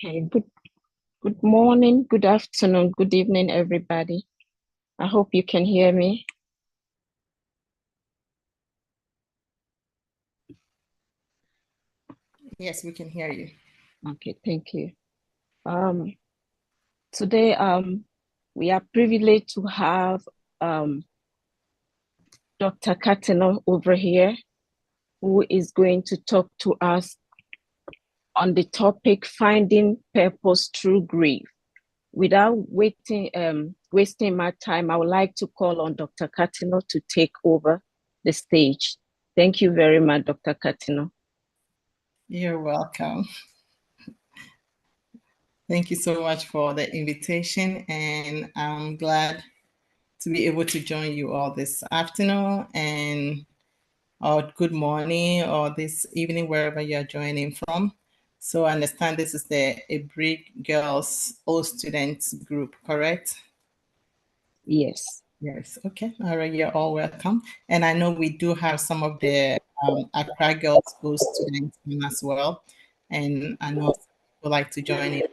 Okay, good morning, good afternoon, good evening, everybody. I hope you can hear me. Yes, we can hear you. Okay, thank you. Today, we are privileged to have Dr. Caternor over here, who is going to talk to us on the topic finding purpose through grief. Without wasting my time, I would like to call on Dr. Caternor to take over the stage. Thank you very much, Dr. Caternor. You're welcome. Thank you so much for the invitation, and I'm glad to be able to join you all this afternoon or good morning or this evening, wherever you're joining from. So I understand this is a Brig Girls All Students group, correct? Yes. Yes. Okay. All right. You're all welcome. And I know we do have some of the Accra Girls School students in as well. And I know people like to join in.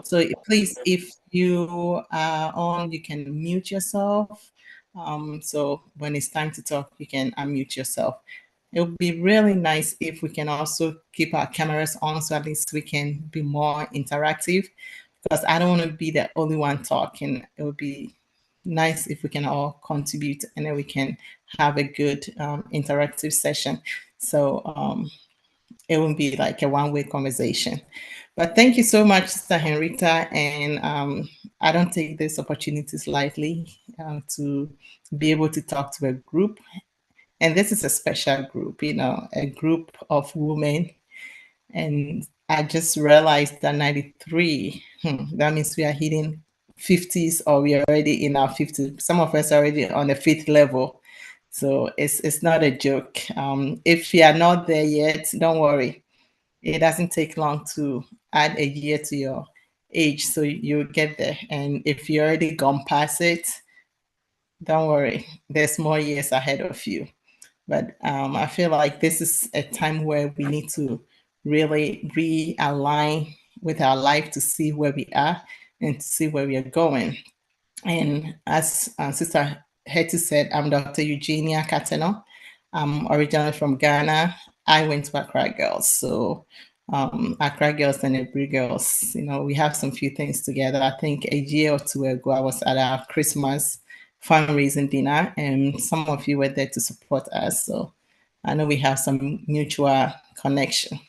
So please, if you are on, you can mute yourself. So when it's time to talk, you can unmute yourself. It would be really nice if we can also keep our cameras on so at least we can be more interactive, because I don't want to be the only one talking. It would be nice if we can all contribute and then we can have a good interactive session. So it won't be like a one-way conversation. But thank you so much, Sister Henrietta. And I don't take these opportunities lightly to be able to talk to a group. And this is a special group, a group of women. And I just realized that 93, that means we are hitting 50s, or we are already in our 50s. Some of us are already on the fifth level. So it's not a joke. If you are not there yet, don't worry. It doesn't take long to add a year to your age, so you'll get there. And if you're already gone past it, don't worry. There's more years ahead of you. But I feel like this is a time where we need to really realign with our life to see where we are and to see where we are going. And as Sister Hetty said, I'm Dr. Eugenia Caternor. I'm originally from Ghana. I went to Accra Girls. So Accra Girls and Ebri Girls, we have some few things together. I think a year or two ago, I was at our Christmas fundraising dinner, and some of you were there to support us. So I know we have some mutual connection.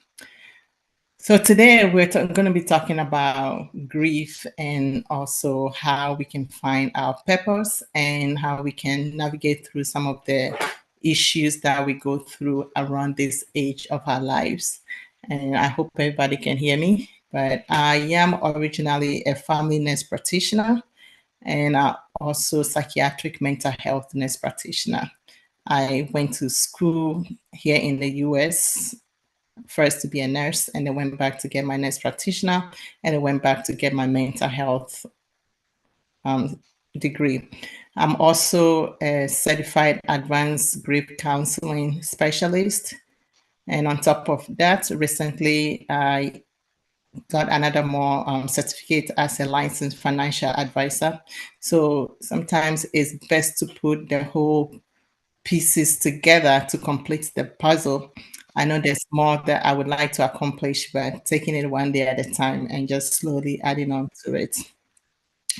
So today we're going to be talking about grief and also how we can find our purpose and how we can navigate through some of the issues that we go through around this age of our lives. And I hope everybody can hear me, but I am originally a family nurse practitioner and also psychiatric mental health nurse practitioner. I went to school here in the US first to be a nurse, and then went back to get my nurse practitioner, and then went back to get my mental health degree. I'm also a certified advanced grief counseling specialist. And on top of that, recently I got another more certificate as a licensed financial advisor. So sometimes it's best to put the whole pieces together to complete the puzzle. I know there's more that I would like to accomplish, but taking it one day at a time and just slowly adding on to it.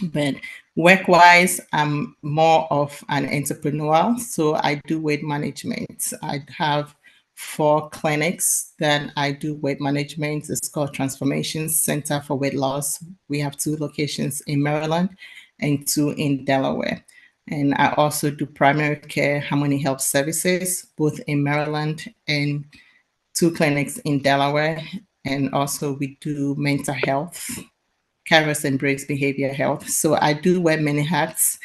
But work-wise, I'm more of an entrepreneur, so I do weight management. I have 4 clinics that I do weight management. It's called Transformation Center for Weight Loss. We have 2 locations in Maryland and 2 in Delaware. And I also do primary care Harmony Health Services, both in Maryland and 2 clinics in Delaware. And also we do mental health, Kairos and Breaks Behavior Health. So I do wear many hats.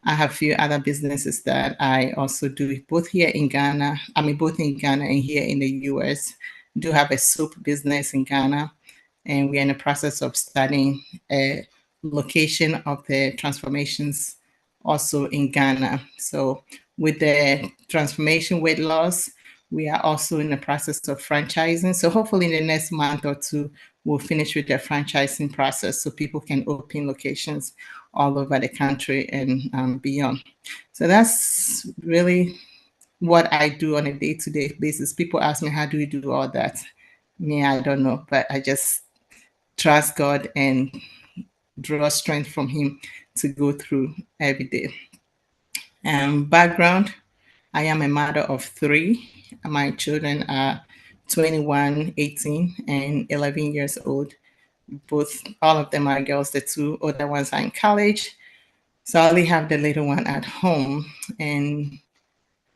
I have a few other businesses that I also do both here in Ghana. I mean, both in Ghana and here in the US. Do have a soap business in Ghana, and we're in the process of starting a location of the transformations also in Ghana. So with the transformation weight loss, we are also in the process of franchising. So hopefully in the next month or two, we'll finish with the franchising process so people can open locations all over the country and beyond. So that's really what I do on a day-to-day basis. People ask me, how do you do all that? Me, I don't know, but I just trust God and draw strength from Him to go through every day. Background, I am a mother of 3. My children are 21, 18, and 11 years old. All of them are girls. The 2 older ones are in college. So I only have the little one at home. And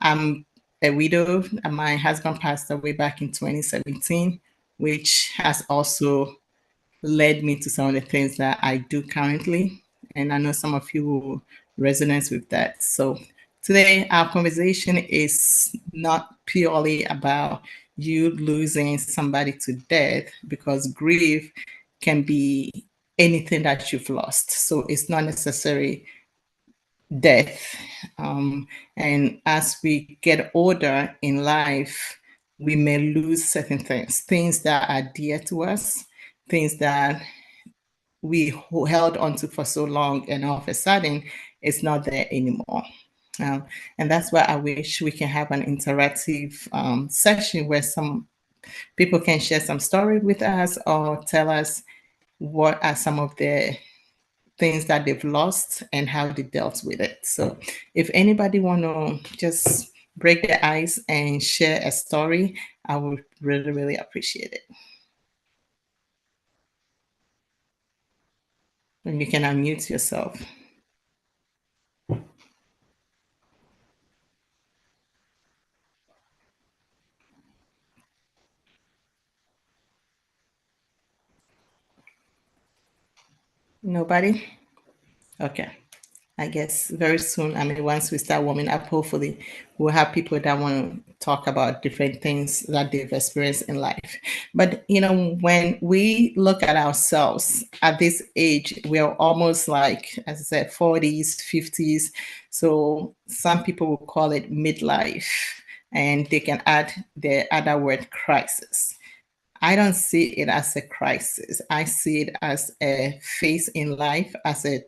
I'm a widow. My husband passed away back in 2017, which has also led me to some of the things that I do currently. And I know some of you will resonate with that. So today, our conversation is not purely about you losing somebody to death, because grief can be anything that you've lost. So it's not necessarily death. And as we get older in life, we may lose certain things that are dear to us, things that we held onto for so long, and all of a sudden it's not there anymore. And that's why I wish we can have an interactive session where some people can share some story with us or tell us what are some of the things that they've lost and how they dealt with it. So if anybody want to just break the ice and share a story, I would really, really appreciate it. And you can unmute yourself. Nobody? Okay. I guess very soon, I mean, once we start warming up, hopefully we'll have people that want to talk about different things that they've experienced in life. But, when we look at ourselves at this age, we're almost like, as I said, 40s, 50s. So some people will call it midlife, and they can add the other word crisis. I don't see it as a crisis. I see it as a phase in life, as a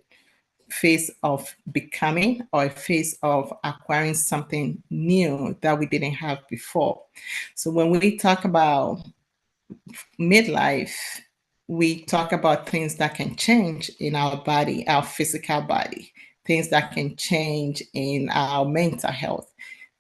phase of becoming, or a phase of acquiring something new that we didn't have before. So when we talk about midlife, we talk about things that can change in our body, our physical body, things that can change in our mental health,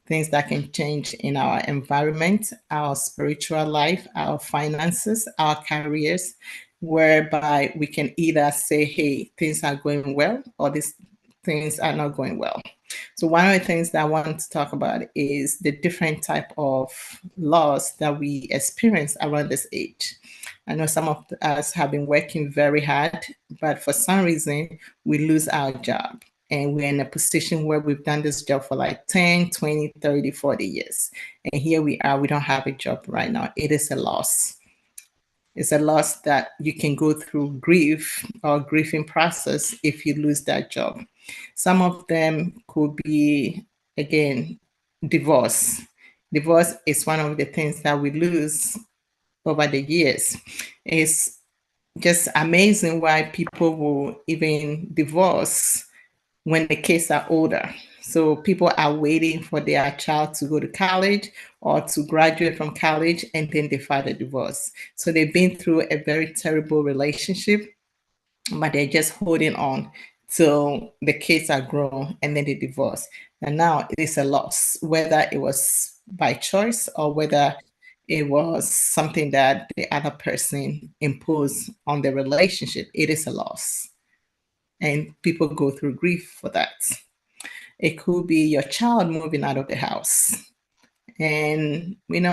things that can change in our environment, our spiritual life, our finances, our careers, whereby we can either say, hey, things are going well, or these things are not going well. So one of the things that I want to talk about is the different type of loss that we experience around this age. I know some of us have been working very hard, but for some reason we lose our job, and we're in a position where we've done this job for like 10, 20, 30, 40 years. And here we are, we don't have a job right now. It is a loss. It's a loss that you can go through grief or grieving process if you lose that job. Some of them could be, again, divorce. Divorce is one of the things that we lose over the years. It's just amazing why people will even divorce when the kids are older. So people are waiting for their child to go to college or to graduate from college, and then they file a divorce. So they've been through a very terrible relationship, but they're just holding on till the kids are grown and then they divorce. And now it is a loss, whether it was by choice or whether it was something that the other person imposed on the relationship. It is a loss. And people go through grief for that. It could be your child moving out of the house. And, we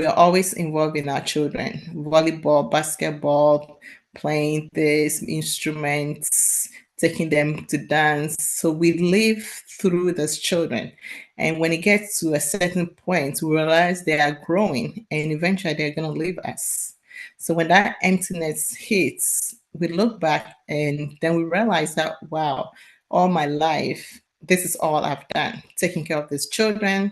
are always involved in our children, volleyball, basketball, playing these instruments, taking them to dance. So we live through those children. And when it gets to a certain point, we realize they are growing and eventually they're going to leave us. So when that emptiness hits, we look back and then we realize that, wow, all my life, this is all I've done, taking care of these children.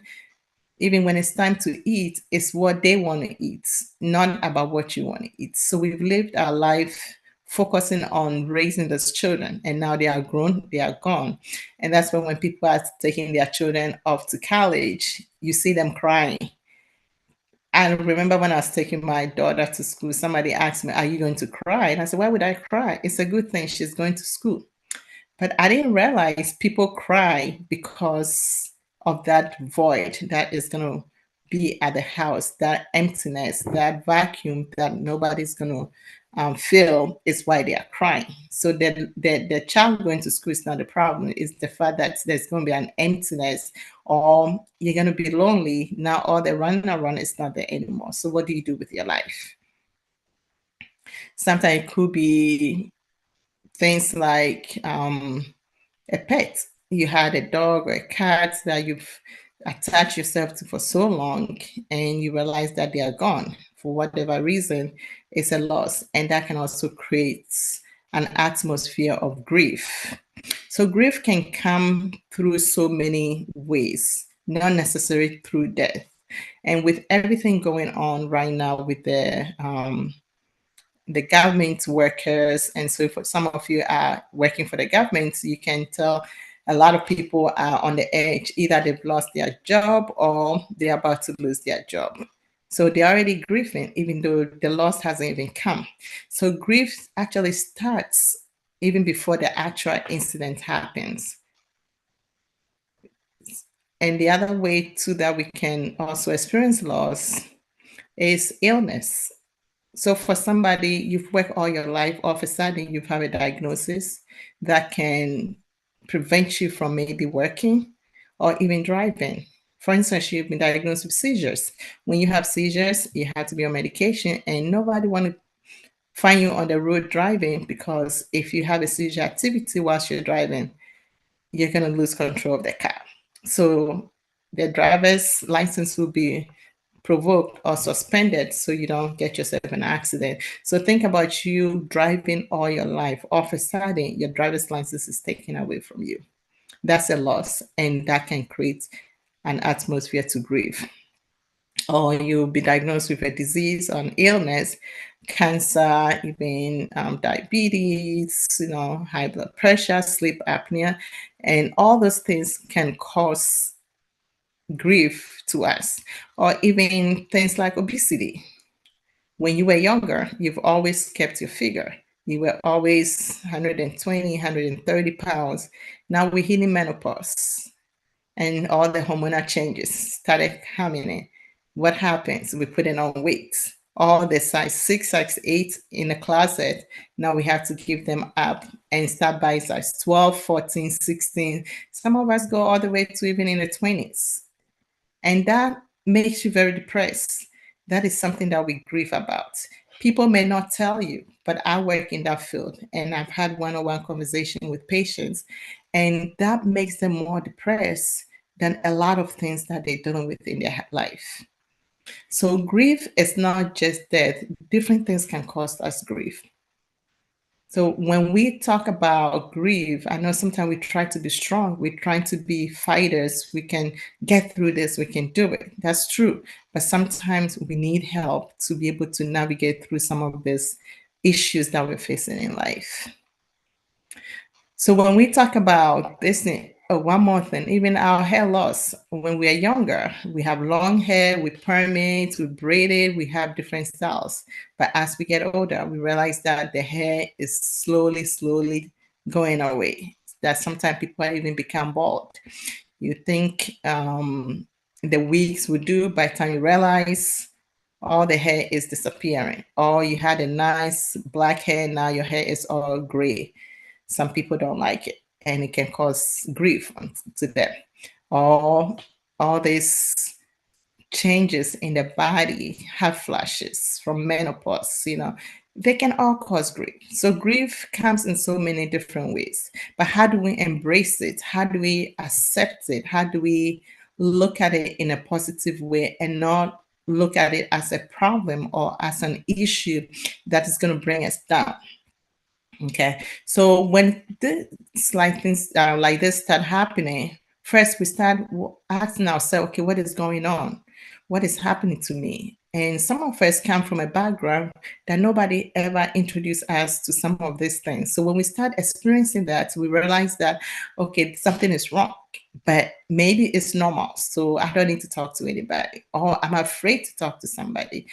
Even when it's time to eat, it's what they want to eat, not about what you want to eat. So we've lived our life focusing on raising those children, and now they are grown, they are gone. And that's when people are taking their children off to college, you see them crying. I remember when I was taking my daughter to school, somebody asked me, "Are you going to cry?" And I said, "Why would I cry? It's a good thing she's going to school." But I didn't realize people cry because of that void that is going to be at the house, that emptiness, that vacuum that nobody's going to fill is why they are crying. So the child going to school is not the problem. It's the fact that there's going to be an emptiness or you're going to be lonely. Now all the running around is not there anymore. So what do you do with your life? Sometimes it could be things like a pet. You had a dog or a cat that you've attached yourself to for so long, and you realize that they are gone for whatever reason. It's a loss, and that can also create an atmosphere of grief. So grief can come through so many ways, not necessarily through death. And with everything going on right now with the government workers, and so for some of you are working for the government, you can tell a lot of people are on the edge. Either they've lost their job or they're about to lose their job. So they're already grieving, even though the loss hasn't even come. So grief actually starts even before the actual incident happens. And the other way too that we can also experience loss is illness. So for somebody, you've worked all your life, all of a sudden you've had a diagnosis that can prevent you from maybe working or even driving. For instance, you've been diagnosed with seizures. When you have seizures, you have to be on medication, and nobody want to find you on the road driving, because if you have a seizure activity whilst you're driving, you're going to lose control of the car. So the driver's license will be provoked or suspended so you don't get yourself in an accident. So think about you driving all your life. All of a sudden, your driver's license is taken away from you. That's a loss, and that can create an atmosphere to grieve. Or you'll be diagnosed with a disease or an illness, cancer, even diabetes, high blood pressure, sleep apnea, and all those things can cause grief to us. Or even things like obesity. When you were younger, you've always kept your figure. You were always 120, 130 pounds. Now we're hitting menopause and all the hormonal changes started coming in. What happens? We put it on weight. All the size 6, size 8 in the closet, now we have to give them up and start buying size 12, 14, 16. Some of us go all the way to even in the 20s. And that makes you very depressed. That is something that we grieve about. People may not tell you, but I work in that field and I've had one-on-one conversation with patients, and that makes them more depressed than a lot of things that they're dealing with in their life. So grief is not just death. Different things can cause us grief. So when we talk about grief, I know sometimes we try to be strong. We're trying to be fighters. We can get through this. We can do it. That's true. But sometimes we need help to be able to navigate through some of these issues that we're facing in life. So when we talk about this thing, oh, one more thing, even our hair loss, when we are younger, we have long hair, we perm it, we braid it, we have different styles. But as we get older, we realize that the hair is slowly, slowly going away. That sometimes people even become bald. You think the weeks would do, by the time you realize all the hair is disappearing. Or you had a nice black hair, now your hair is all gray. Some people don't like it, and it can cause grief to them. All these changes in the body, hot flashes from menopause, they can all cause grief. So grief comes in so many different ways. But how do we embrace it? How do we accept it? How do we look at it in a positive way and not look at it as a problem or as an issue that is going to bring us down? Okay, so when things like this start happening, first we start asking ourselves, okay, what is going on? What is happening to me? And some of us come from a background that nobody ever introduced us to some of these things. So when we start experiencing that, we realize that, okay, something is wrong, but maybe it's normal. So I don't need to talk to anybody, or I'm afraid to talk to somebody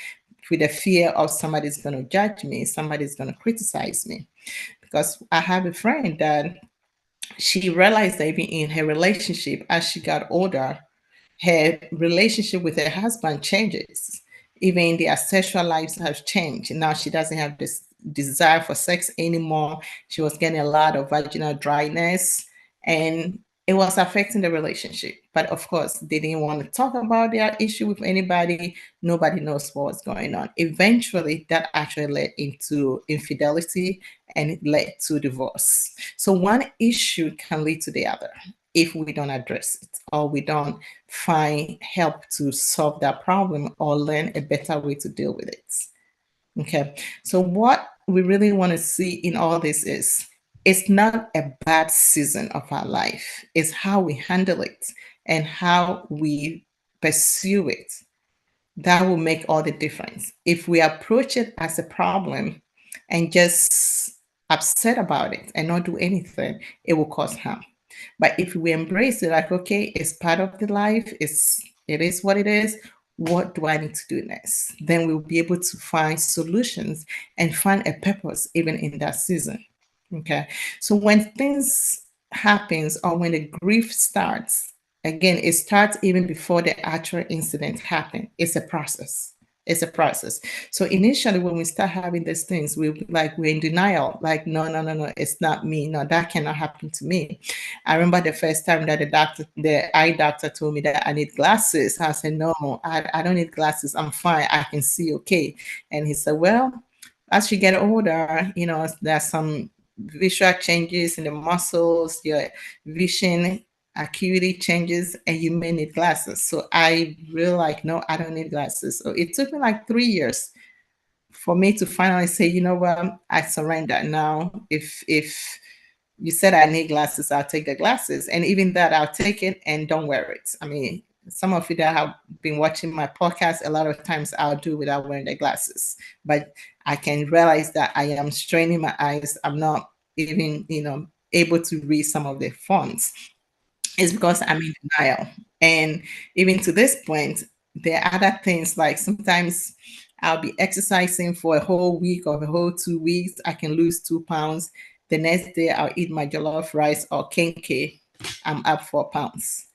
with the fear of somebody's going to judge me, somebody's going to criticize me. Because I have a friend that she realized that even in her relationship, as she got older, her relationship with her husband changes. Even their sexual lives have changed. Now she doesn't have this desire for sex anymore. She was getting a lot of vaginal dryness, and it was affecting the relationship. But of course, they didn't want to talk about their issue with anybody. Nobody knows what was going on. Eventually, that actually led into infidelity, and it led to divorce. So one issue can lead to the other if we don't address it, or we don't find help to solve that problem, or learn a better way to deal with it. Okay, so what we really want to see in all this is, it's not a bad season of our life, it's how we handle it and how we pursue it that will make all the difference. If we approach it as a problem and just upset about it and not do anything, it will cause harm. But if we embrace it, like, okay, it's part of the life, it is what it is. What do I need to do next? Then we'll be able to find solutions and find a purpose even in that season. Okay. So when things happens, or when the grief starts, again, it starts even before the actual incident happened. It's a process. It's a process. So initially, when we start having these things, we're in denial, like, no, no, no, no, it's not me. No, that cannot happen to me. I remember the first time that the eye doctor told me that I need glasses. I said, no, I don't need glasses. I'm fine. I can see okay. And he said, well, as you get older, there's some visual changes in the muscles, your vision acuity changes, and you may need glasses. So I really no, I don't need glasses. So it took me like 3 years for me to finally say, you know what, I surrender now. If you said I need glasses, I'll take the glasses. And even that, I'll take it and don't wear it. I mean, some of you that have been watching my podcast, a lot of times I'll do without wearing the glasses. But I can realize that I am straining my eyes. I'm not even, able to read some of the fonts. It's because I'm in denial. And even to this point, there are other things, like sometimes I'll be exercising for a whole week or a whole 2 weeks. I can lose 2 pounds. The next day, I'll eat my jollof rice or kenke. I'm up 4 pounds.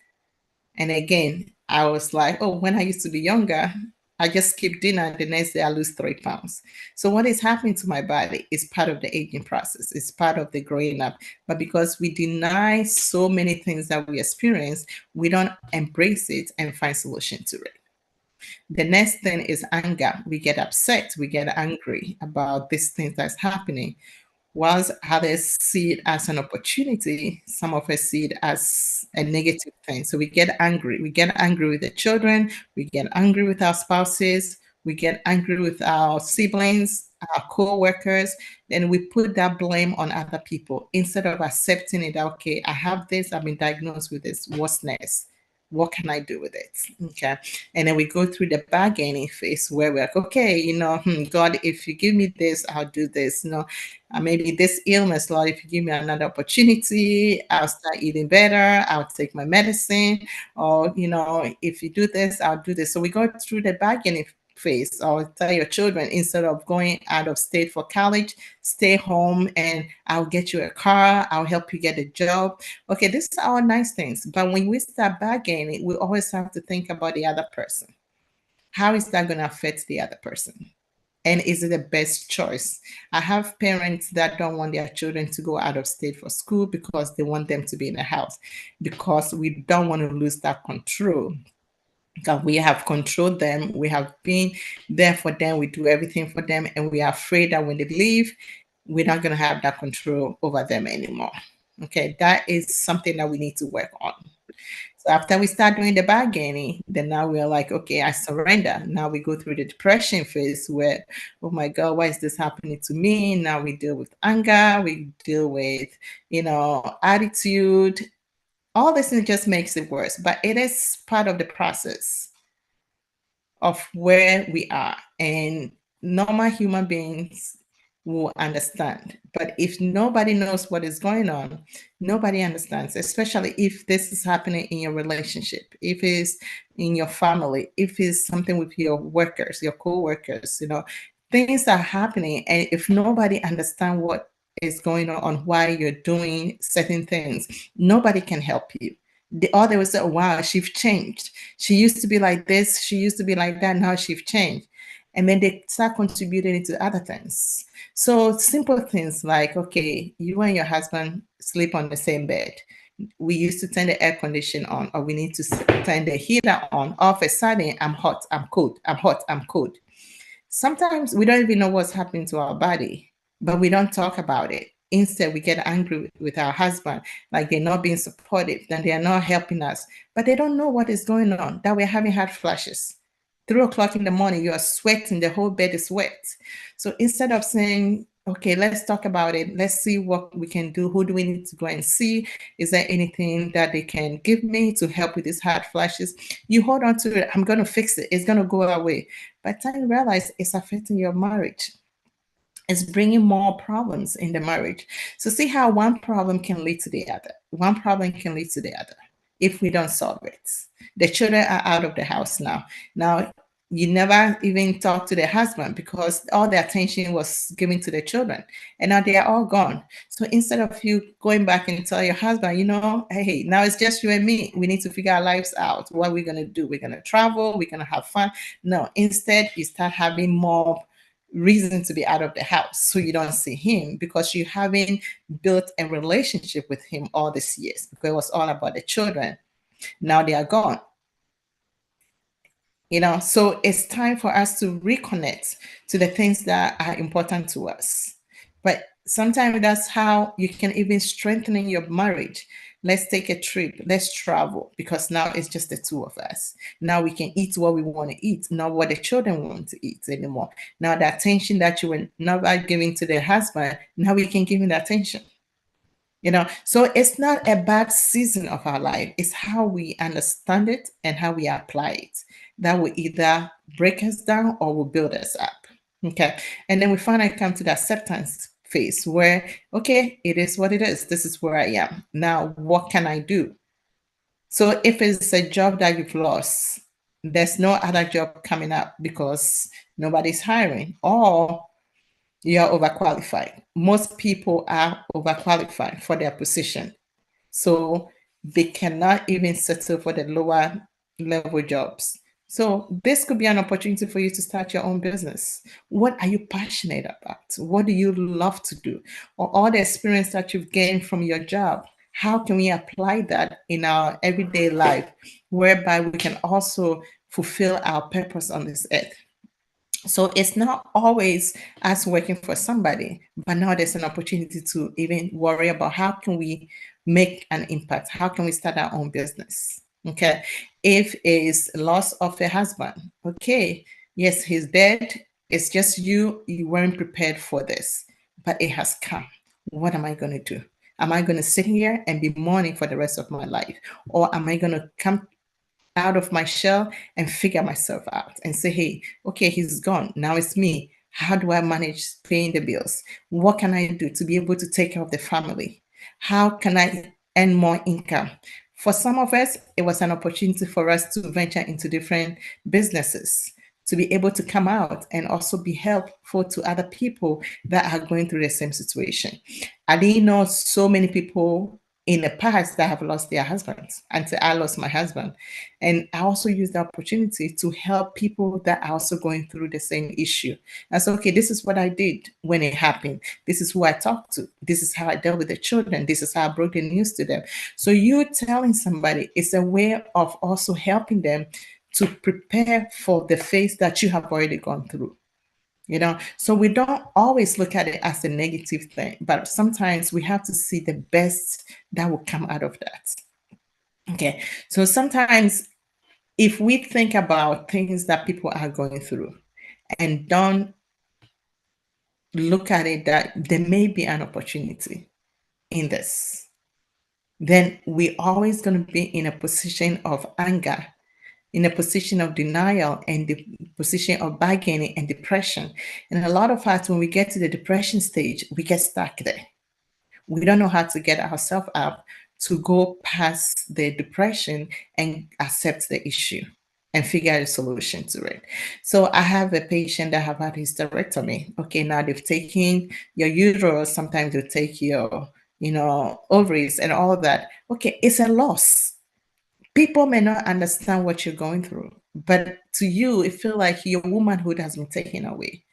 And again, I was like, oh, when I used to be younger, I just skip dinner. The next day, I lose 3 pounds. So what is happening to my body is part of the aging process. It's part of the growing up. But because we deny so many things that we experience, we don't embrace it and find solution to it. The next thing is anger. We get upset. We get angry about these things that's happening. Whilst others see it as an opportunity, some of us see it as a negative thing. So we get angry. We get angry with the children. We get angry with our spouses. We get angry with our siblings, our co-workers. Then we put that blame on other people instead of accepting it. Okay, I have this. I've been diagnosed with this. What's next? What can I do with it? Okay. And then we go through the bargaining phase where we're like, okay, God, if you give me this, I'll do this. Maybe this illness, Lord, if you give me another opportunity, I'll start eating better. I'll take my medicine. Or, if you do this, I'll do this. So we go through the bargaining phase, or tell your children, instead of going out of state for college, stay home and I'll get you a car, I'll help you get a job. Okay, these are all nice things, but when we start bargaining, we always have to think about the other person. How is that going to affect the other person? And is it the best choice? I have parents that don't want their children to go out of state for school because they want them to be in the house, because we don't want to lose that control. Because we have controlled them, we have been there for them, we do everything for them, and we are afraid that when they leave, we're not going to have that control over them anymore. Okay, that is something that we need to work on. So after we start doing the bargaining, then now we're like, okay, I surrender. Now we go through the depression phase where, oh my God, why is this happening to me? Now we deal with anger, we deal with, attitude. All this just makes it worse, but it is part of the process of where we are. And normal human beings will understand. But if nobody knows what is going on, nobody understands, especially if this is happening in your relationship, if it's in your family, if it's something with your workers, your co-workers, things are happening. And if nobody understands what is going on, why you're doing certain things, nobody can help you. They will say, oh, wow, she's changed. She used to be like this. She used to be like that. Now she's changed. And then they start contributing into other things. So simple things like, okay, you and your husband sleep on the same bed. We used to turn the air conditioner on, or we need to turn the heater on. All of a sudden, I'm hot, I'm cold, I'm hot, I'm cold. Sometimes we don't even know what's happening to our body, but we don't talk about it. Instead, we get angry with our husband, like they're not being supportive, that they are not helping us, but they don't know what is going on, that we're having hot flashes. 3 o'clock in the morning, you are sweating, the whole bed is wet. So instead of saying, okay, let's talk about it, let's see what we can do, who do we need to go and see? Is there anything that they can give me to help with these hot flashes? You hold on to it, I'm going to fix it, it's going to go away. By the time you realize it's affecting your marriage, it's bringing more problems in the marriage. So see how one problem can lead to the other. One problem can lead to the other if we don't solve it. The children are out of the house now. Now, you never even talk to the husband because all the attention was given to the children, and now they are all gone. So instead of you going back and tell your husband, hey, now it's just you and me, we need to figure our lives out. What are we going to do? We're going to travel, we're going to have fun. No, instead you start having more reason to be out of the house, so you don't see him, because you haven't built a relationship with him all these years, because it was all about the children. Now they are gone. So it's time for us to reconnect to the things that are important to us. But sometimes that's how you can even strengthen your marriage. Let's take a trip, let's travel, because now it's just the two of us. Now we can eat what we want to eat, not what the children want to eat anymore. Now the attention that you were never giving to the husband, now we can give him the attention. So it's not a bad season of our life. It's how we understand it and how we apply it that will either break us down or will build us up. Okay. And then we finally come to the acceptance phase where, okay, it is what it is. This is where I am. Now, what can I do? So if it's a job that you've lost, there's no other job coming up because nobody's hiring, or you are overqualified. Most people are overqualified for their position. So they cannot even settle for the lower level jobs. So this could be an opportunity for you to start your own business. What are you passionate about? What do you love to do? Or all the experience that you've gained from your job, how can we apply that in our everyday life, whereby we can also fulfill our purpose on this earth? So it's not always us working for somebody, but now there's an opportunity to even worry about how can we make an impact? How can we start our own business? Okay. If it's loss of a husband, okay, yes, he's dead. It's just you weren't prepared for this, but it has come. What am I going to do? Am I going to sit here and be mourning for the rest of my life? Or am I going to come out of my shell and figure myself out and say, hey, okay, he's gone. Now it's me. How do I manage paying the bills? What can I do to be able to take care of the family? How can I earn more income? For some of us, it was an opportunity for us to venture into different businesses, to be able to come out and also be helpful to other people that are going through the same situation. I didn't know so many people in the past that have lost their husbands until I lost my husband. And I also used the opportunity to help people that are also going through the same issue. I said, okay, this is what I did when it happened. This is who I talked to. This is how I dealt with the children. This is how I broke the news to them. So you telling somebody is a way of also helping them to prepare for the phase that you have already gone through. So we don't always look at it as a negative thing, but sometimes we have to see the best that will come out of that. Okay, so sometimes if we think about things that people are going through and don't look at it that there may be an opportunity in this, then we're always going to be in a position of anger, in a position of denial, and the position of bargaining and depression. And a lot of us, when we get to the depression stage, we get stuck there. We don't know how to get ourselves up to go past the depression and accept the issue and figure out a solution to it. So I have a patient that have had hysterectomy. Okay, now they've taken your uterus, sometimes they take your, ovaries and all of that. Okay, it's a loss. People may not understand what you're going through, but to you, it feels like your womanhood has been taken away.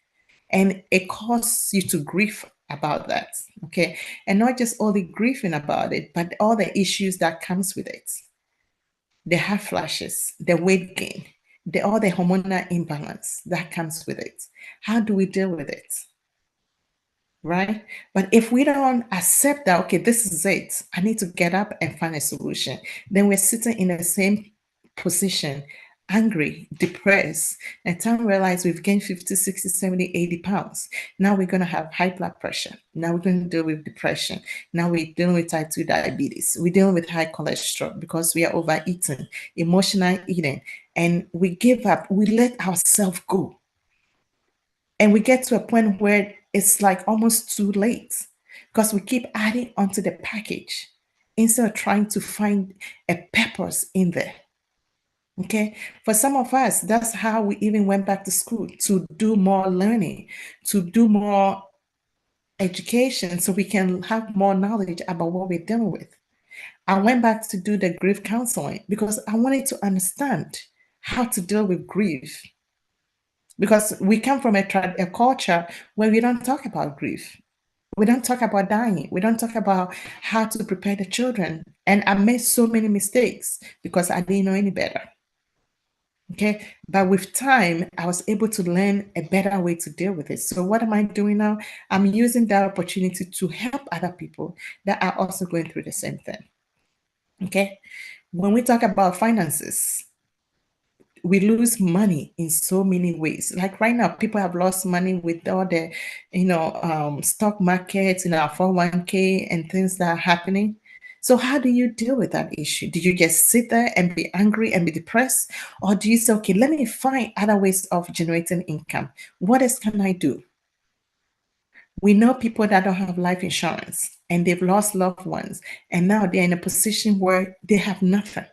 And it causes you to grieve about that. Okay. And not just only grieving about it, but all the issues that comes with it. The hot flashes, the weight gain, all the hormonal imbalance that comes with it. How do we deal with it? Right? But if we don't accept that, okay, this is it, I need to get up and find a solution, then we're sitting in the same position, angry, depressed, and time we realize we've gained 50, 60, 70, 80 pounds. Now we're going to have high blood pressure. Now we're going to deal with depression. Now we're dealing with type 2 diabetes. We're dealing with high cholesterol because we are overeating, emotional eating, and we give up. We let ourselves go. And we get to a point where it's like almost too late because we keep adding onto the package instead of trying to find a purpose in there. Okay. For some of us, that's how we even went back to school, to do more learning, to do more education so we can have more knowledge about what we're dealing with. I went back to do the grief counseling because I wanted to understand how to deal with grief. Because we come from a culture where we don't talk about grief. We don't talk about dying. We don't talk about how to prepare the children. And I made so many mistakes because I didn't know any better. Okay. But with time, I was able to learn a better way to deal with it. So what am I doing now? I'm using that opportunity to help other people that are also going through the same thing. Okay. When we talk about finances, we lose money in so many ways. Like right now, people have lost money with all the, stock markets, our 401k and things that are happening. So how do you deal with that issue? Do you just sit there and be angry and be depressed? Or do you say, okay, let me find other ways of generating income? What else can I do? We know people that don't have life insurance and they've lost loved ones. And now they're in a position where they have nothing.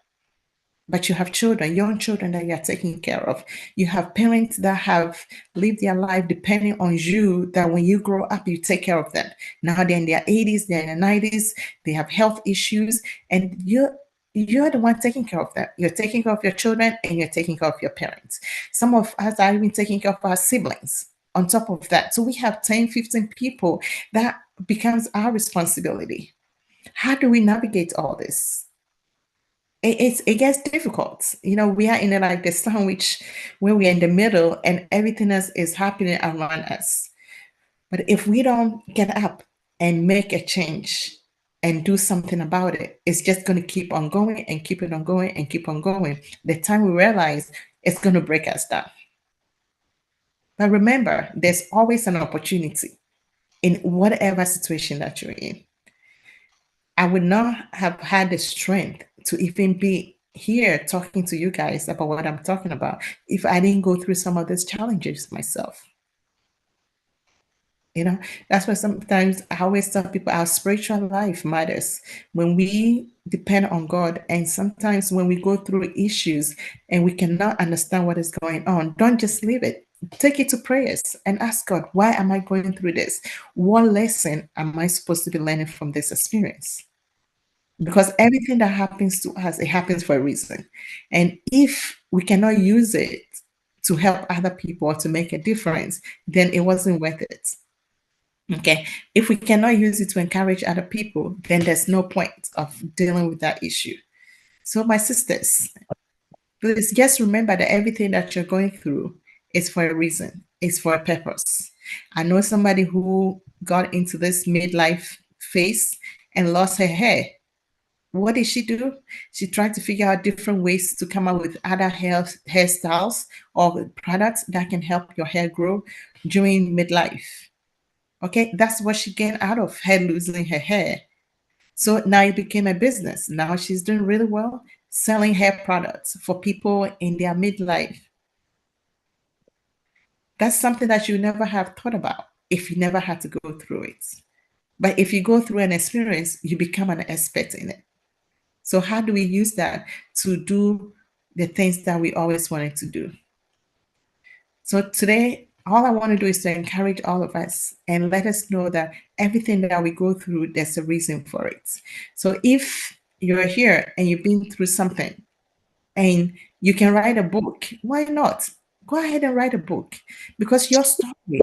But you have children, young children that you are taking care of. You have parents that have lived their life depending on you, that when you grow up, you take care of them. Now they're in their 80s, they're in their 90s, they have health issues, and you're the one taking care of them. You're taking care of your children and you're taking care of your parents. Some of us are even taking care of our siblings on top of that. So we have 10, 15 people that becomes our responsibility. How do we navigate all this? It gets difficult. We are in like the sandwich where we're in the middle and everything else is happening around us. But if we don't get up and make a change and do something about it, it's just going to keep on going and keep it on going and keep on going. The time we realize it's going to break us down. But remember, there's always an opportunity in whatever situation that you're in. I would not have had the strength to even be here talking to you guys about what I'm talking about if I didn't go through some of these challenges myself. You know, that's why sometimes I always tell people our spiritual life matters when we depend on God. And sometimes when we go through issues and we cannot understand what is going on, don't just leave it. Take it to prayers and ask God, why am I going through this? What lesson am I supposed to be learning from this experience? Because everything that happens to us, it happens for a reason. And if we cannot use it to help other people or to make a difference, then it wasn't worth it. Okay. If we cannot use it to encourage other people, then there's no point of dealing with that issue. So, my sisters, please just remember that everything that you're going through is for a reason, it's for a purpose. I know somebody who got into this midlife phase and lost her hair. What did she do? She tried to figure out different ways to come up with other hairstyles or products that can help your hair grow during midlife. Okay, that's what she gained out of her losing her hair. So now it became a business. Now she's doing really well selling hair products for people in their midlife. That's something that you never have thought about if you never had to go through it. But if you go through an experience, you become an expert in it. So how do we use that to do the things that we always wanted to do? So today, all I want to do is to encourage all of us and let us know that everything that we go through, there's a reason for it. So if you're here and you've been through something and you can write a book, why not? Go ahead and write a book because your story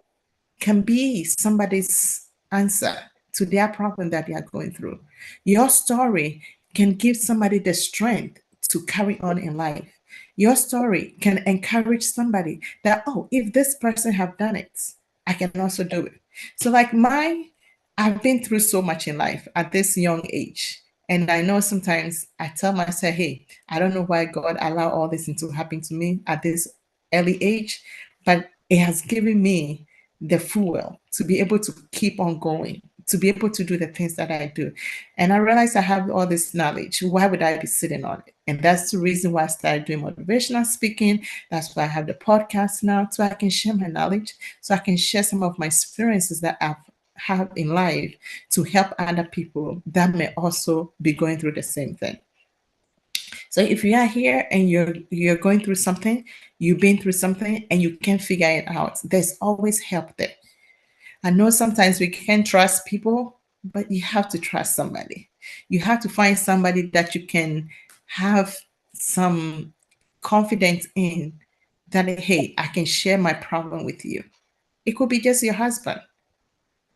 can be somebody's answer to their problem that they are going through. Your story can give somebody the strength to carry on in life. Your story can encourage somebody that, oh, if this person have done it, I can also do it. So like I've been through so much in life at this young age. And I know sometimes I tell myself, hey, I don't know why God allowed all this to happen to me at this early age, but it has given me the fuel to be able to keep on going, to be able to do the things that I do. And I realized I have all this knowledge. Why would I be sitting on it? And that's the reason why I started doing motivational speaking. That's why I have the podcast now, so I can share my knowledge, so I can share some of my experiences that I've have in life to help other people that may also be going through the same thing. So if you are here and you're going through something, you've been through something and you can't figure it out, there's always help there. I know sometimes we can't trust people, but you have to trust somebody. You have to find somebody that you can have some confidence in that, hey, I can share my problem with you. It could be just your husband.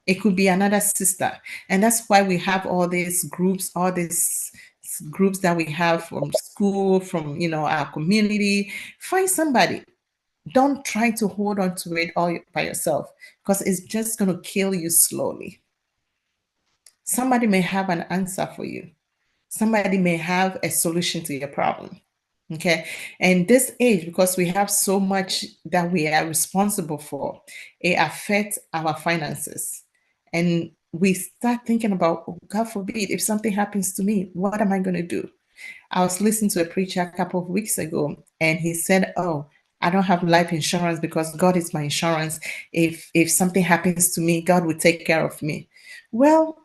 It could be another sister. And that's why we have all these groups, all these groups that we have from school, from our community. Find somebody. Don't try to hold on to it all by yourself because it's just going to kill you slowly. Somebody may have an answer for you. Somebody may have a solution to your problem. Okay. And this age, because we have so much that we are responsible for, it affects our finances. And we start thinking about, oh, God forbid, if something happens to me, what am I going to do? I was listening to a preacher a couple of weeks ago, and he said, oh, I don't have life insurance because God is my insurance. If something happens to me, God will take care of me. Well,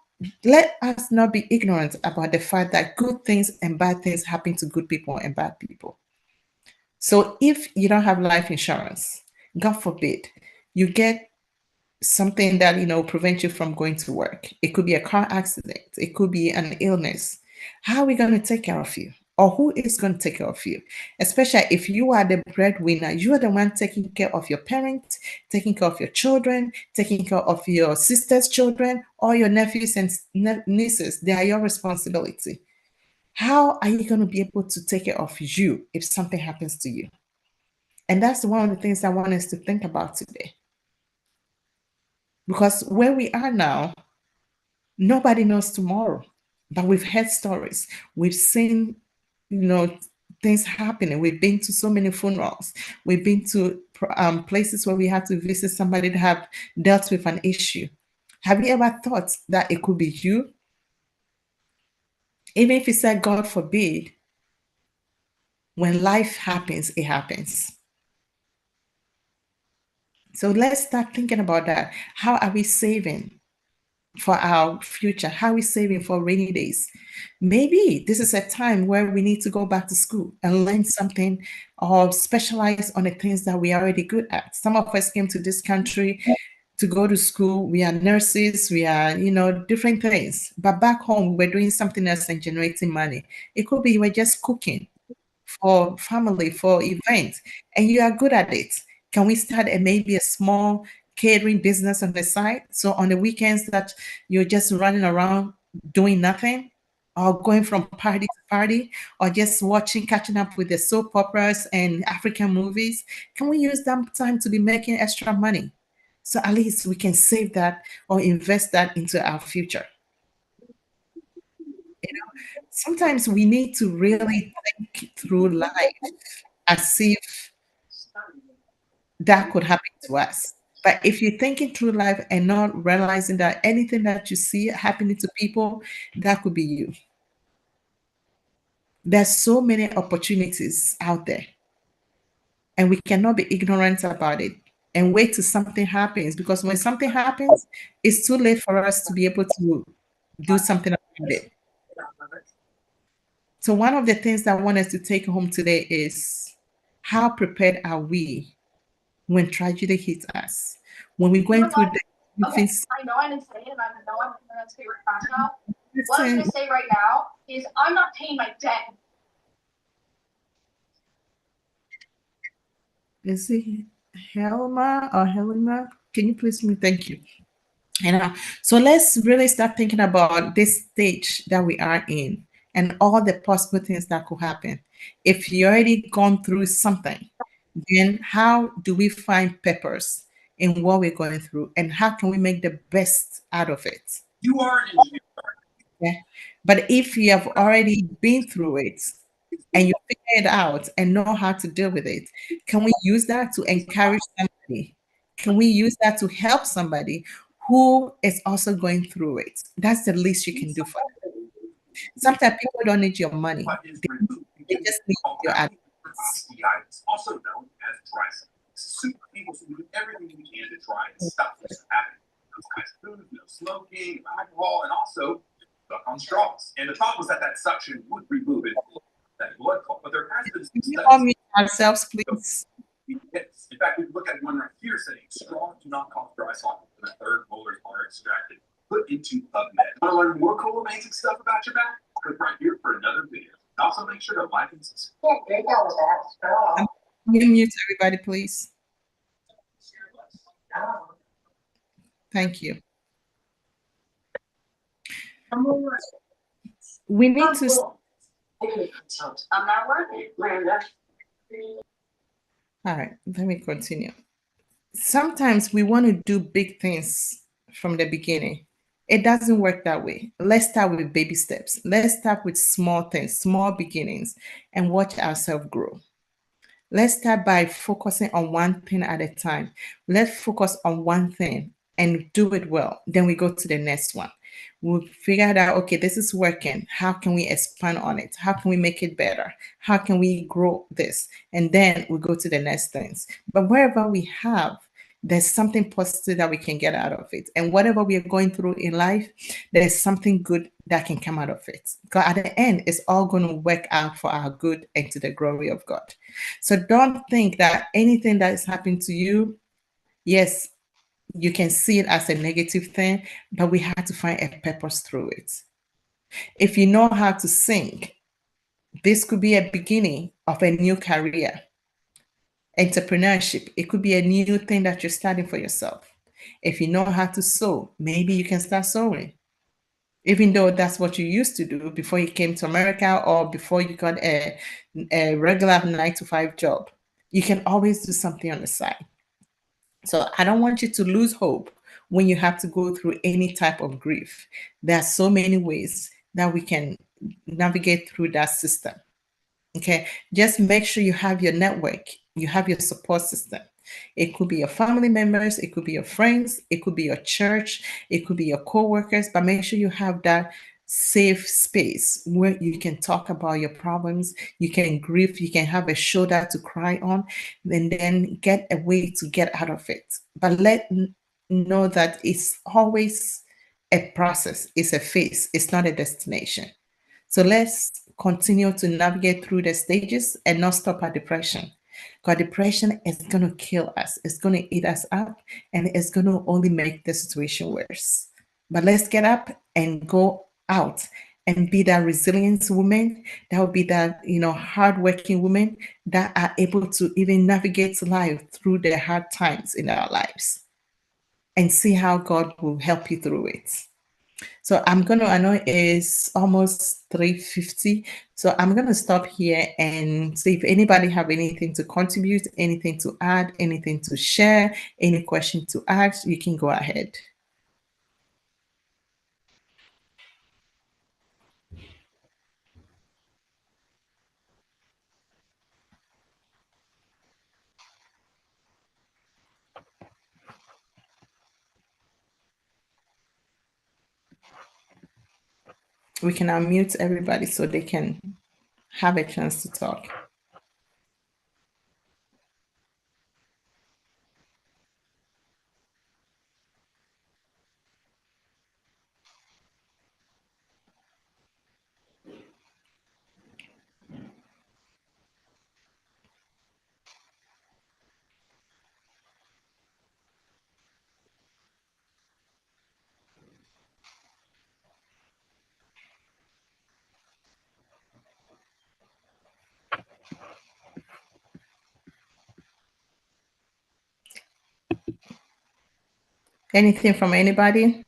let us not be ignorant about the fact that good things and bad things happen to good people and bad people. So if you don't have life insurance, God forbid, you get something that prevents you from going to work. It could be a car accident. It could be an illness. How are we going to take care of you? Or who is going to take care of you? Especially if you are the breadwinner, you are the one taking care of your parents, taking care of your children, taking care of your sister's children, or your nephews and nieces. They are your responsibility. How are you going to be able to take care of you if something happens to you? And that's one of the things I want us to think about today. Because where we are now, nobody knows tomorrow, but we've heard stories. We've seen, things happening. We've been to so many funerals. We've been to places where we have to visit somebody that have dealt with an issue. Have you ever thought that it could be you? Even if you said, God forbid, When life happens, it happens. So let's start thinking about that. How are we saving for our future? How are we saving for rainy days? Maybe this is a time where we need to go back to school and learn something or specialize on the things that we are already good at. Some of us came to this country to go to school. We are nurses, we are, different things. But back home, we're doing something else and generating money. It could be we're just cooking for family, for events, and you are good at it. Can we start maybe a small catering business on the side? So on the weekends that you're just running around doing nothing, or going from party to party, or just watching, catching up with the soap operas and African movies, can we use that time to be making extra money? So at least we can save that or invest that into our future. Sometimes we need to really think through life as if that could happen to us. But if you're thinking through life and not realizing that anything that you see happening to people, that could be you. There's so many opportunities out there, and we cannot be ignorant about it and wait till something happens, because when something happens, it's too late for us to be able to do something about it. So one of the things that I want us to take home today is, how prepared are we when tragedy hits us? When we're going through the Okay, things. I know I'm insane and I know I'm gonna favorite crash out. What I'm gonna say right now is I'm not paying my debt. Is it Helma or Helena? Can you please me? Thank you. And so let's really start thinking about this stage that we are in and all the possible things that could happen. If you already gone through something, then how do we find purpose in what we're going through, and how can we make the best out of it? You are an engineer. Yeah. But if you have already been through it and you figure it out and know how to deal with it, can we use that to encourage somebody? Can we use that to help somebody who is also going through it? That's the least you can do for them. Sometimes people don't need your money. They just need your advice. Also known as dry super people who do everything we can to try and stop this from happening. No fast food, no smoking, no alcohol, and also stuck on straws. And the thought was that suction would remove it, that blood clot. But there has been Can we all mute ourselves, please? Yes. In fact, we can look at one right here saying straws do not cause dry spot when the third molars are extracted. Put into PubMed. Want to learn more cool, amazing stuff about your back? Click right here for another video. And also make sure to like and subscribe. Can you mute everybody, please? Thank you. We need to. I'm not working, Miranda. All right, let me continue. Sometimes we want to do big things from the beginning. It doesn't work that way. Let's start with baby steps. Let's start with small things, small beginnings, and watch ourselves grow. Let's start by focusing on one thing at a time. Let's focus on one thing and do it well. Then we go to the next one. We'll figure out, okay, this is working. How can we expand on it? How can we make it better? How can we grow this? And then we go to the next things. But wherever we have, there's something positive that we can get out of it. And whatever we are going through in life, there's something good that can come out of it. Because at the end, it's all going to work out for our good and to the glory of God. So don't think that anything that is happening to you, yes, you can see it as a negative thing, but we have to find a purpose through it. If you know how to sing, this could be a beginning of a new career. Entrepreneurship, it could be a new thing that you're starting for yourself. If you know how to sew, maybe you can start sewing. Even though that's what you used to do before you came to America or before you got a regular 9-to-5 job. You can always do something on the side. So I don't want you to lose hope when you have to go through any type of grief. There are so many ways that we can navigate through that system. Okay, just make sure you have your network, you have your support system. It could be your family members, it could be your friends, it could be your church, it could be your co-workers, but make sure you have that safe space where you can talk about your problems, you can grieve, you can have a shoulder to cry on, and then get a way to get out of it. But know that it's always a process, it's a phase, it's not a destination. So let's continue to navigate through the stages and not stop at depression. Because depression is going to kill us, it's going to eat us up, and it's going to only make the situation worse. But let's get up and go out and be that resilient woman, that will be that, hardworking woman that are able to even navigate life through the hard times in our lives and see how God will help you through it. So I know it's almost 3:50. So I'm gonna stop here and see if anybody have anything to contribute, anything to add, anything to share, any question to ask, you can go ahead. We can unmute everybody so they can have a chance to talk. Anything from anybody?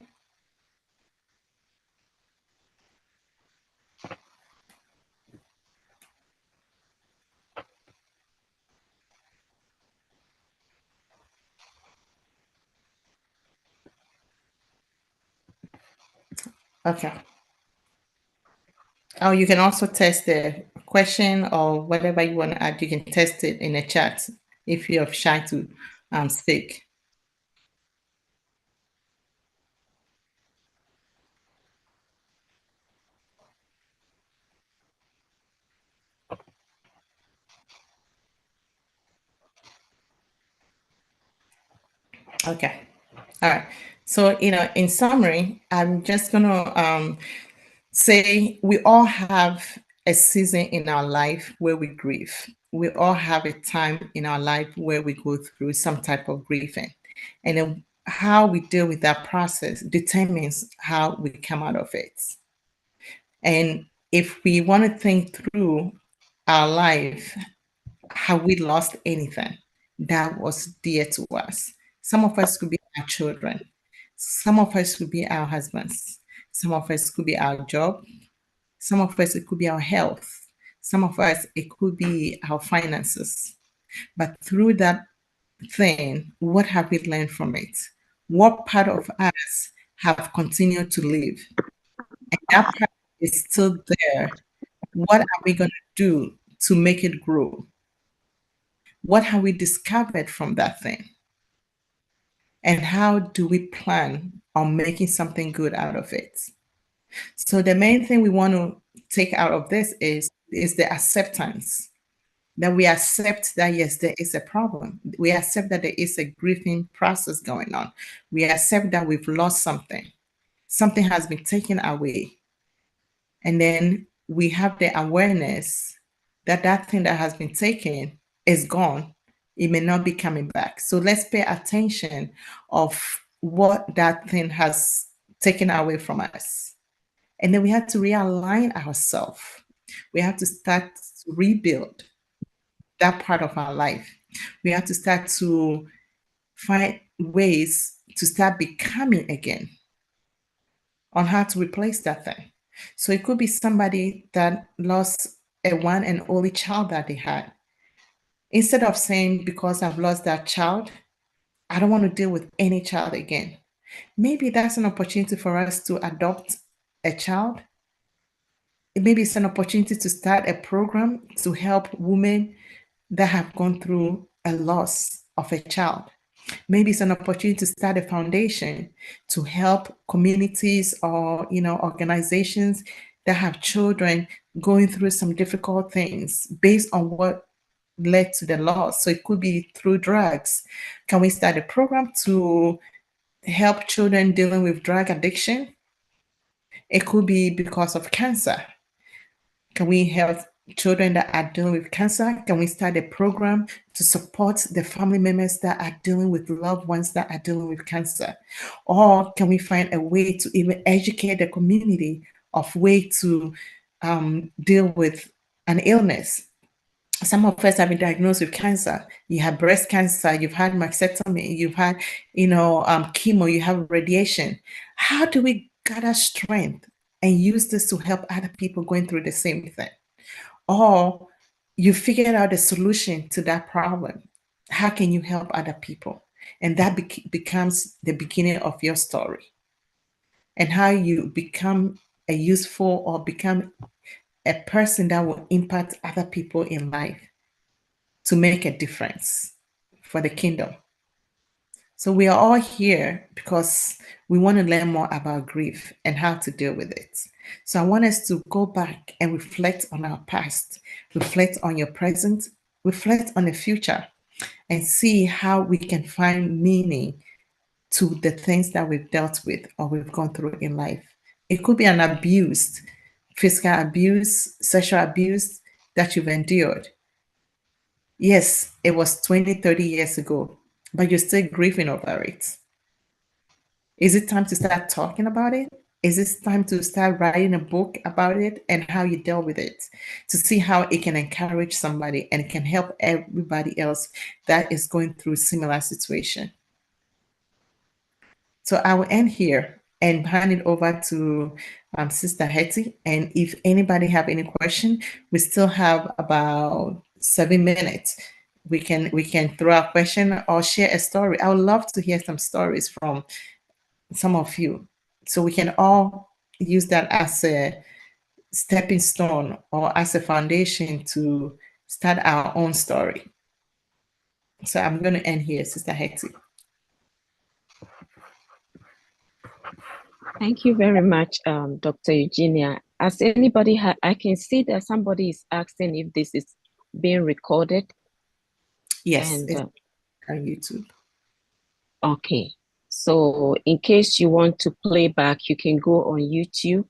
Okay. Oh, you can also test the question or whatever you want to add. You can test it in the chat if you're shy to speak. Okay. All right. So, in summary, I'm just going to say we all have a season in our life where we grieve. We all have a time in our life where we go through some type of grieving. And then how we deal with that process determines how we come out of it. And if we want to think through our life, have we lost anything that was dear to us? Some of us could be our children. Some of us could be our husbands. Some of us could be our job. Some of us, it could be our health. Some of us, it could be our finances. But through that thing, what have we learned from it? What part of us have continued to live? And that part is still there. What are we going to do to make it grow? What have we discovered from that thing? And how do we plan on making something good out of it? So the main thing we want to take out of this is the acceptance, that we accept that yes, there is a problem. We accept that there is a grieving process going on. We accept that we've lost something. Something has been taken away. And then we have the awareness that that thing that has been taken is gone. It may not be coming back. So let's pay attention of what that thing has taken away from us. And then we have to realign ourselves. We have to start to rebuild that part of our life. We have to start to find ways to start becoming again on how to replace that thing. So it could be somebody that lost a one and only child that they had. Instead of saying, because I've lost that child, I don't want to deal with any child again. Maybe that's an opportunity for us to adopt a child. Maybe it's an opportunity to start a program to help women that have gone through a loss of a child. Maybe it's an opportunity to start a foundation to help communities or, organizations that have children going through some difficult things based on what led to the loss. So it could be through drugs. Can we start a program to help children dealing with drug addiction? It could be because of cancer. Can we help children that are dealing with cancer? Can we start a program to support the family members that are dealing with loved ones that are dealing with cancer? Or can we find a way to even educate the community of way to deal with an illness? Some of us have been diagnosed with cancer. You have breast cancer, you've had mastectomy, you've had, chemo, you have radiation. How do we gather strength and use this to help other people going through the same thing? Or you figured out a solution to that problem. How can you help other people? And that becomes the beginning of your story, and how you become a useful or become a person that will impact other people in life to make a difference for the kingdom. So we are all here because we want to learn more about grief and how to deal with it. So I want us to go back and reflect on our past, reflect on your present, reflect on the future, and see how we can find meaning to the things that we've dealt with or we've gone through in life. It could be an abuse, physical abuse, sexual abuse that you've endured. Yes, it was 20, 30 years ago, but you're still grieving over it. Is it time to start talking about it? Is it time to start writing a book about it and how you dealt with it, to see how it can encourage somebody and it can help everybody else that is going through similar situation? So I will end here and hand it over to Sister Hetty. And if anybody have any question, we still have about 7 minutes. We can throw a question or share a story. I would love to hear some stories from some of you, so we can all use that as a stepping stone or as a foundation to start our own story. So I'm going to end here, Sister Hetty. Thank you very much, Dr. Eugenia. As anybody, I can see that somebody is asking if this is being recorded. Yes, and, it's on YouTube. Okay, so in case you want to play back, you can go on YouTube.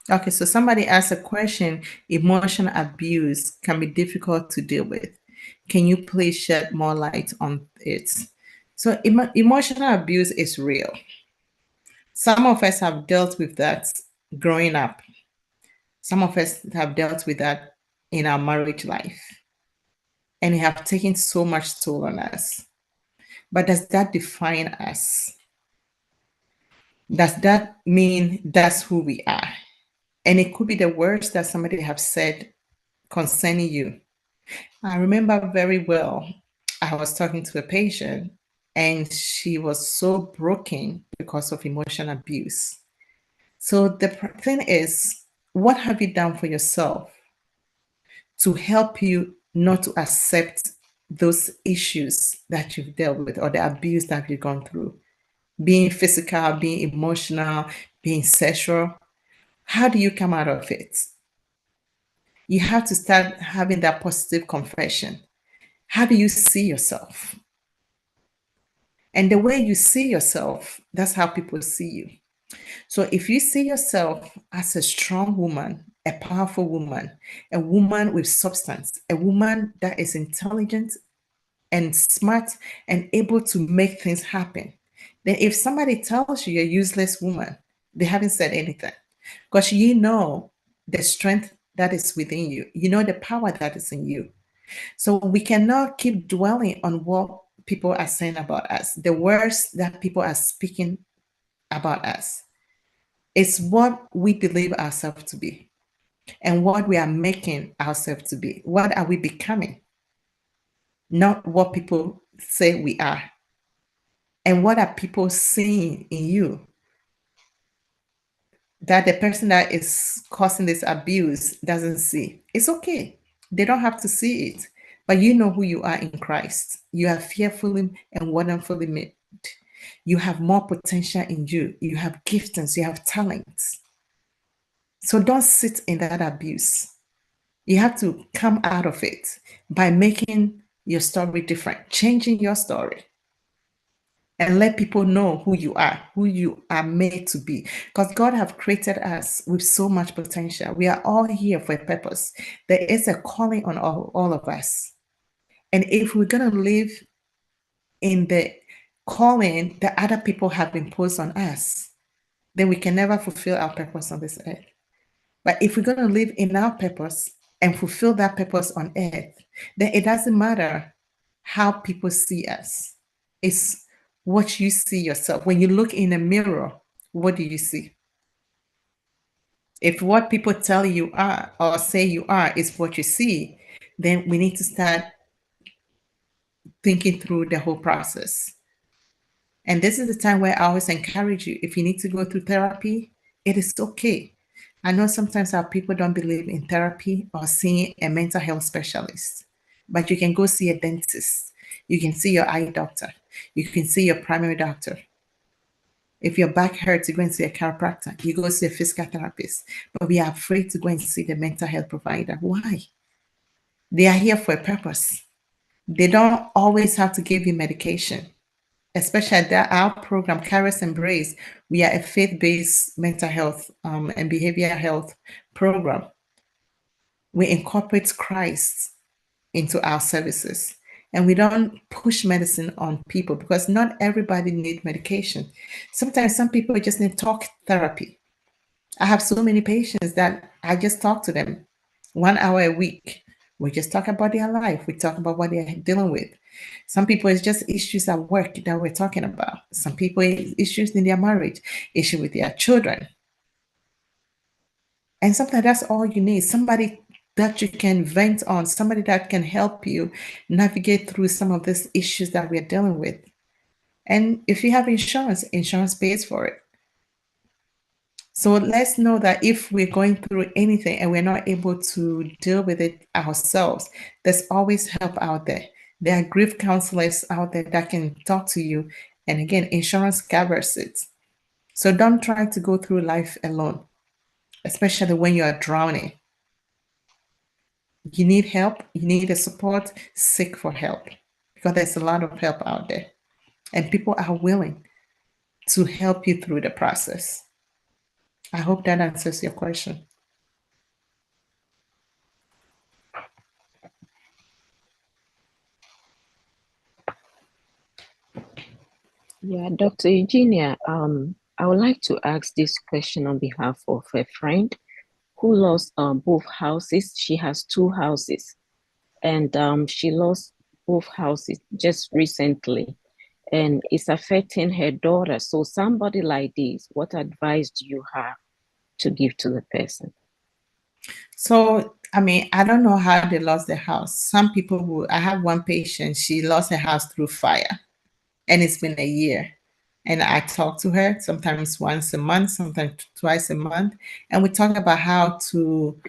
Okay, so somebody asked a question: emotional abuse can be difficult to deal with. Can you please shed more light on it? So emotional abuse is real. Some of us have dealt with that growing up. Some of us have dealt with that in our marriage life, and it have taken so much toll on us. But does that define us? Does that mean that's who we are? And it could be the words that somebody have said concerning you. I remember very well, I was talking to a patient and she was so broken because of emotional abuse. So the thing is, what have you done for yourself to help you not to accept those issues that you've dealt with or the abuse that you've gone through? Being physical, being emotional, being sexual. How do you come out of it? You have to start having that positive confession. How do you see yourself? And the way you see yourself, that's how people see you. So if you see yourself as a strong woman, a powerful woman, a woman with substance, a woman that is intelligent and smart and able to make things happen, then if somebody tells you you're a useless woman, they haven't said anything, because you know the strength that is within you. You know the power that is in you. So we cannot keep dwelling on what people are saying about us, the words that people are speaking about us. It's what we believe ourselves to be and what we are making ourselves to be. What are we becoming? Not what people say we are. And what are people seeing in you that the person that is causing this abuse doesn't see? It's okay. They don't have to see it. but you know who you are in Christ. You are fearfully and wonderfully made. You have more potential in you. You have giftings, you have talents. So don't sit in that abuse. You have to come out of it by making your story different, changing your story, and let people know who you are made to be. Because God have created us with so much potential. We are all here for a purpose. There is a calling on all of us. And if we're going to live in the calling that other people have imposed on us, then we can never fulfill our purpose on this earth. But if we're going to live in our purpose and fulfill that purpose on earth, then it doesn't matter how people see us. It's what you see yourself. When you look in a mirror, what do you see? If what people tell you are or say you are is what you see, then we need to start thinking through the whole process. And this is the time where I always encourage you, if you need to go through therapy, it is okay. I know sometimes our people don't believe in therapy or seeing a mental health specialist, but you can go see a dentist. You can see your eye doctor. You can see your primary doctor. If your back hurts, you go and see a chiropractor. You go see a physical therapist. But we are afraid to go and see the mental health provider. Why? They are here for a purpose. They don't always have to give you medication. Especially that our program, Caris Embrace, we are a faith-based mental health and behavioral health program. We incorporate Christ into our services. And we don't push medicine on people because not everybody needs medication. Sometimes some people just need talk therapy. I have so many patients that I just talk to them 1 hour a week. We just talk about their life. We talk about what they're dealing with. Some people, it's just issues at work that we're talking about. Some people, it's issues in their marriage, issue with their children. And sometimes that's all you need. Somebody that you can vent on, somebody that can help you navigate through some of these issues that we're dealing with. And if you have insurance, insurance pays for it. So let's know that if we're going through anything and we're not able to deal with it ourselves, there's always help out there. There are grief counselors out there that can talk to you. And again, insurance covers it. So don't try to go through life alone, especially when you are drowning. You need help, you need a support, seek for help because there's a lot of help out there. And people are willing to help you through the process. I hope that answers your question. Yeah, Dr. Eugenia, I would like to ask this question on behalf of a friend who lost both houses. She has two houses, and she lost both houses just recently, and it's affecting her daughter. So somebody like this, what advice do you have to give to the person? So, I mean, I don't know how they lost their house. Some people I have one patient, she lost her house through fire, and it's been a year. And I talk to her sometimes once a month, sometimes twice a month, and we talk about how to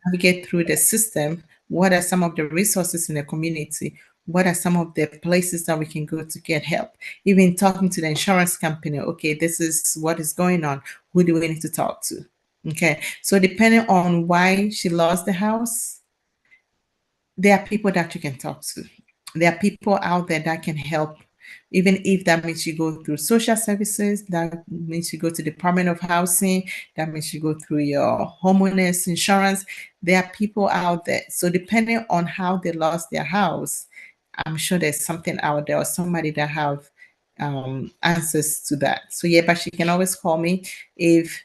navigate through the system. What are some of the resources in the community? What are some of the places that we can go to get help? Even talking to the insurance company, okay, this is what is going on. Who do we need to talk to? Okay, so depending on why she lost the house, there are people that you can talk to. There are people out there that can help, even if that means you go through social services, that means you go to Department of Housing, that means you go through your homeowners insurance. There are people out there. So depending on how they lost their house, I'm sure there's something out there or somebody that have answers to that. So yeah, but she can always call me. If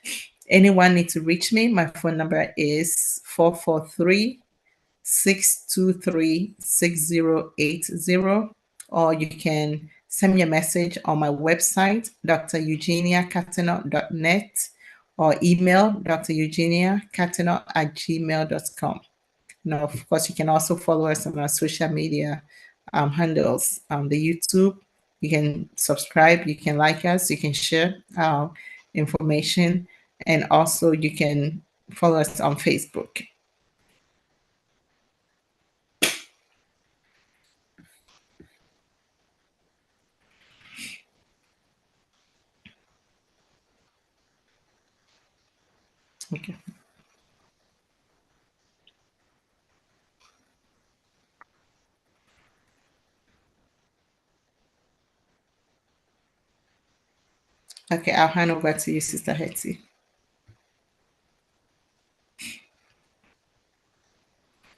anyone needs to reach me, my phone number is 443-623-6080, or you can send me a message on my website, dreugeniacaternor.net, or email dreugeniacaternor@gmail.com. Now, of course, you can also follow us on our social media handles. The YouTube, you can subscribe, you can like us, you can share our information, and also you can follow us on Facebook. Okay. Okay, I'll hand over to you, Sister Hetty.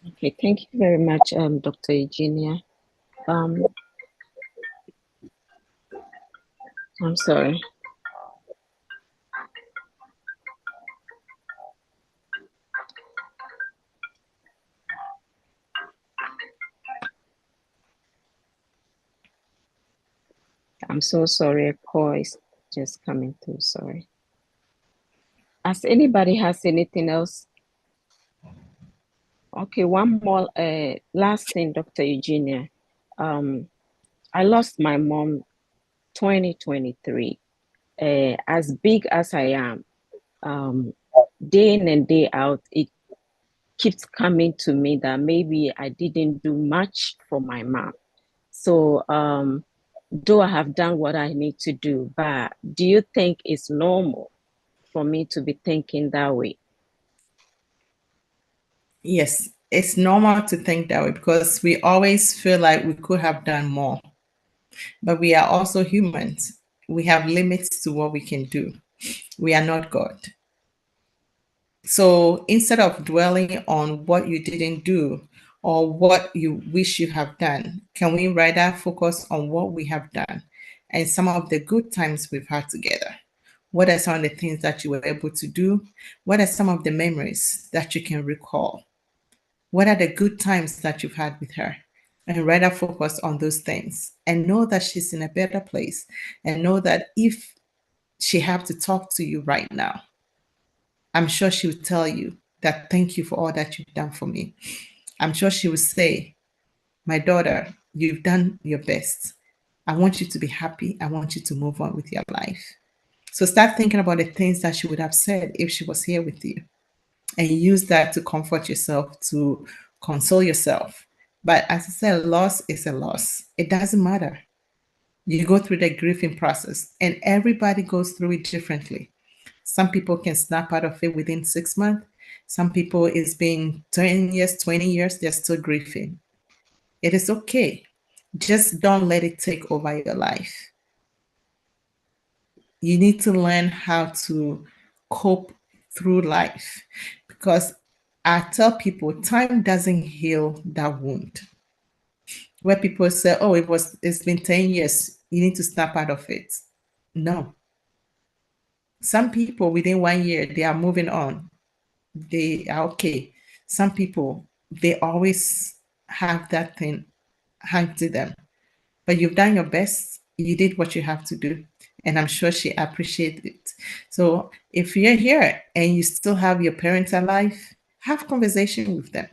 Okay, thank you very much, Dr. Eugenia. I'm sorry. I'm so sorry. A call is just coming through. Sorry. As anybody has anything else? Okay, one more last thing, Dr. Eugenia. I lost my mom 2023. As big as I am, day in and day out, it keeps coming to me that maybe I didn't do much for my mom. So though I have done what I need to do, but do you think it's normal for me to be thinking that way? Yes, it's normal to think that way because we always feel like we could have done more. But we are also humans. We have limits to what we can do. We are not God. So instead of dwelling on what you didn't do or what you wish you have done, can we rather focus on what we have done and some of the good times we've had together? What are some of the things that you were able to do? What are some of the memories that you can recall? What are the good times that you've had with her? And rather focus on those things and know that she's in a better place and know that if she have to talk to you right now, I'm sure she would tell you that thank you for all that you've done for me. I'm sure she would say, my daughter, you've done your best. I want you to be happy. I want you to move on with your life. So start thinking about the things that she would have said if she was here with you and use that to comfort yourself, to console yourself. But as I said, loss is a loss. It doesn't matter. You go through the grieving process, and everybody goes through it differently. Some people can snap out of it within 6 months. Some people, it's been 10 years, 20 years, they're still grieving. It is okay. Just don't let it take over your life. You need to learn how to cope through life because I tell people time doesn't heal that wound. Where people say, oh, it's been 10 years, you need to snap out of it. No. Some people within 1 year, they are moving on. They are okay. Some people, they always have that thing hang to them. But you've done your best. You did what you have to do. And I'm sure she appreciates it. So if you're here and you still have your parents alive, have conversation with them.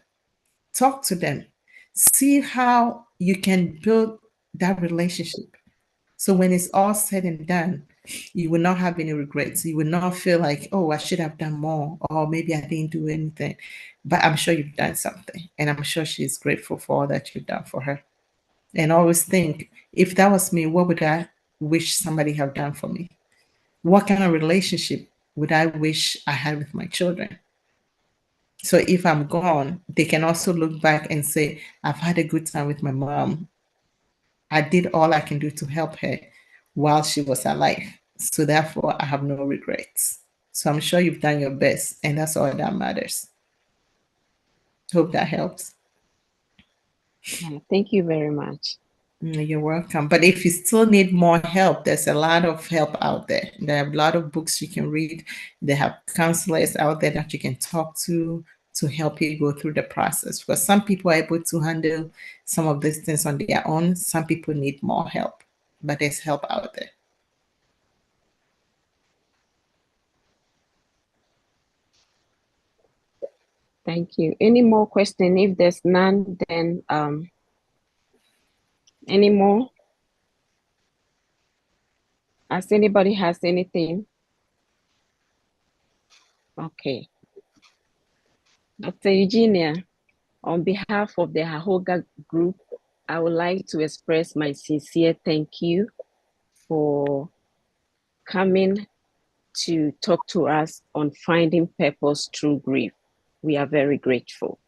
Talk to them. See how you can build that relationship. So when it's all said and done, you will not have any regrets. You will not feel like, oh, I should have done more, or maybe I didn't do anything. But I'm sure you've done something. And I'm sure she's grateful for all that you've done for her. And always think, if that was me, what would I wish somebody have done for me? What kind of relationship would I wish I had with my children? So if I'm gone, they can also look back and say, I've had a good time with my mom. I did all I can do to help her while she was alive. So therefore, I have no regrets. So I'm sure you've done your best, and that's all that matters. Hope that helps. Yeah, thank you very much. You're welcome. But if you still need more help, there's a lot of help out there. There are a lot of books you can read. They have counselors out there that you can talk to help you go through the process. Because some people are able to handle some of these things on their own. Some people need more help, but there's help out there. Thank you. Any more question? If there's none, then any more? As anybody has anything? Okay. Dr. Eugenia, on behalf of the AOGA group, I would like to express my sincere thank you for coming to talk to us on finding purpose through grief. We are very grateful.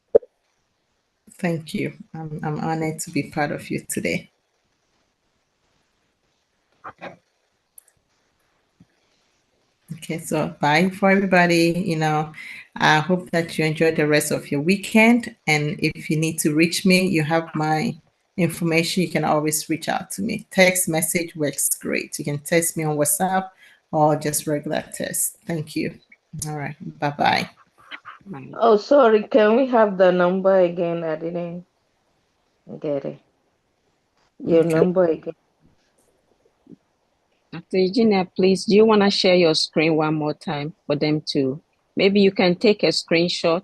Thank you. I'm honored to be part of you today. Okay, so bye for everybody. I hope that you enjoy the rest of your weekend. And if you need to reach me, you have my information. You can always reach out to me. Text message works great. You can text me on WhatsApp or just regular text. Thank you. All right. Bye-bye. Bye. Oh, sorry. Can we have the number again? I didn't get it. Your Okay. number again. Dr. Eugenia, please, do you want to share your screen one more time for them to, maybe you can take a screenshot.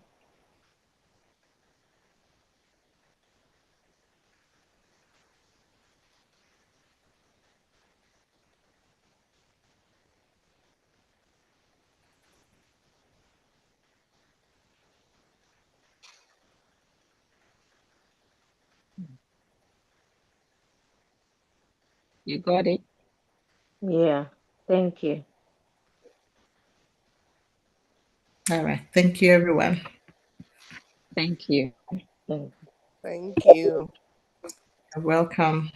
You got it? Yeah. Thank you. All right. Thank you, everyone. Thank you. Thank you. Thank you. You're welcome.